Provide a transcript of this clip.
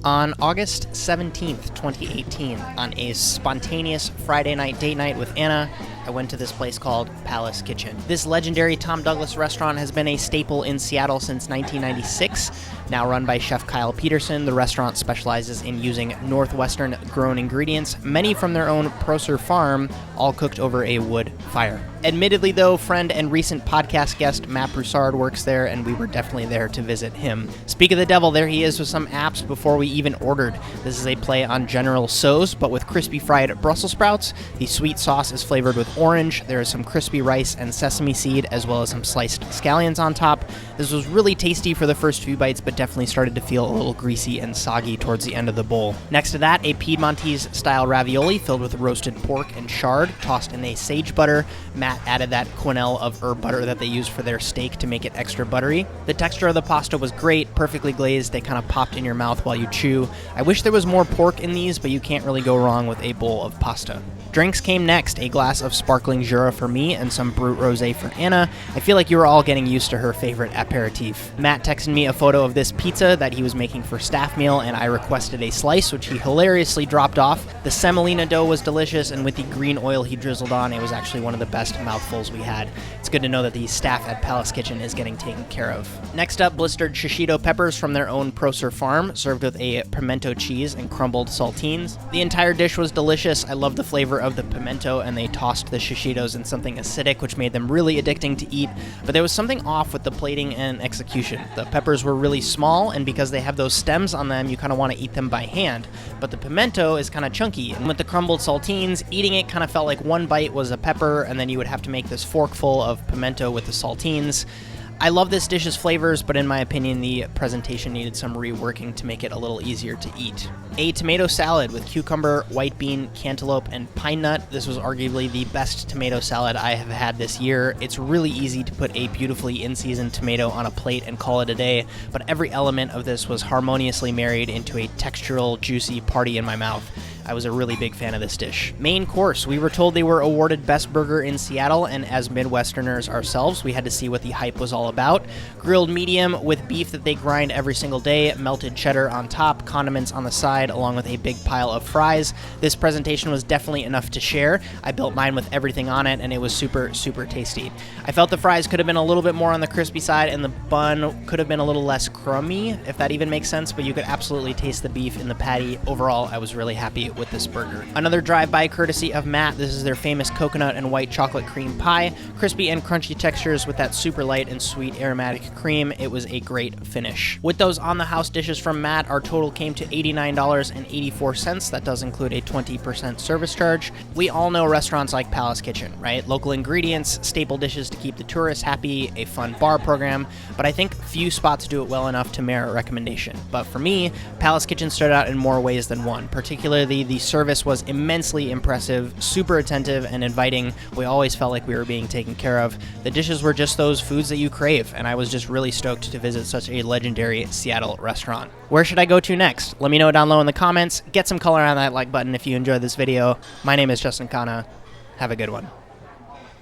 On August 17th, 2018, on a spontaneous Friday night date night with Anna, I went to this place called Palace Kitchen. This legendary Tom Douglas restaurant has been a staple in Seattle since 1996. Now run by Chef Kyle Peterson, the restaurant specializes in using Northwestern-grown ingredients, many from their own Procer farm, all cooked over a wood fire. Admittedly, though, friend and recent podcast guest Matt Broussard works there, and we were definitely there to visit him. Speak of the devil, there he is with some apps before we even ordered. This is a play on General Tso's, but with crispy fried Brussels sprouts. The sweet sauce is flavored with orange. There is some crispy rice and sesame seed, as well as some sliced scallions on top. This was really tasty for the first few bites, but definitely started to feel a little greasy and soggy towards the end of the bowl. Next to that, a Piedmontese-style ravioli filled with roasted pork and chard, tossed in a sage butter. Matt added that quenelle of herb butter that they use for their steak to make it extra buttery. The texture of the pasta was great, perfectly glazed. They kind of popped in your mouth while you chew. I wish there was more pork in these, but you can't really go wrong with a bowl of pasta. Drinks came next, a glass of sparkling Jura for me and some Brut Rosé for Anna. I feel like you were all getting used to her favorite aperitif. Matt texted me a photo of this pizza that he was making for staff meal, and I requested a slice, which he hilariously dropped off. The semolina dough was delicious, and with the green oil he drizzled on, it was actually one of the best mouthfuls we had. It's good to know that the staff at Palace Kitchen is getting taken care of. Next up, blistered Shishito peppers from their own Procer farm, served with a pimento cheese and crumbled saltines. The entire dish was delicious. I love the flavor of the pimento, and they tossed the Shishitos in something acidic, which made them really addicting to eat, but there was something off with the plating and execution. The peppers were really small, and because they have those stems on them, you kind of want to eat them by hand, but the pimento is kind of chunky, and with the crumbled saltines, eating it kind of felt like one bite was a pepper, and then you would have to make this forkful of pimento with the saltines. I love this dish's flavors, but in my opinion, the presentation needed some reworking to make it a little easier to eat. A tomato salad with cucumber, white bean, cantaloupe, and pine nut. This was arguably the best tomato salad I have had this year. It's really easy to put a beautifully in-season tomato on a plate and call it a day, but every element of this was harmoniously married into a textural, juicy party in my mouth. I was a really big fan of this dish. Main course, we were told they were awarded Best Burger in Seattle, and as Midwesterners ourselves, we had to see what the hype was all about. Grilled medium with beef that they grind every single day, melted cheddar on top, condiments on the side, along with a big pile of fries. This presentation was definitely enough to share. I built mine with everything on it, and it was super, super tasty. I felt the fries could have been a little bit more on the crispy side, and the bun could have been a little less crummy, if that even makes sense, but you could absolutely taste the beef in the patty. Overall, I was really happy with this burger. Another drive-by courtesy of Matt. This is their famous coconut and white chocolate cream pie. Crispy and crunchy textures with that super light and sweet aromatic cream. It was a great finish. With those on-the-house dishes from Matt, our total came to $89.84. That does include a 20% service charge. We all know restaurants like Palace Kitchen, right? Local ingredients, staple dishes to keep the tourists happy, a fun bar program, but I think few spots do it well enough to merit recommendation. But for me, Palace Kitchen stood out in more ways than one. Particularly, the service was immensely impressive, super attentive and inviting. We always felt like we were being taken care of. The dishes were just those foods that you crave, and I was just really stoked to visit such a legendary Seattle restaurant. Where should I go to next? Let me know down low in the comments. Get some color on that like button if you enjoyed this video. My name is Justin Khanna. Have a good one.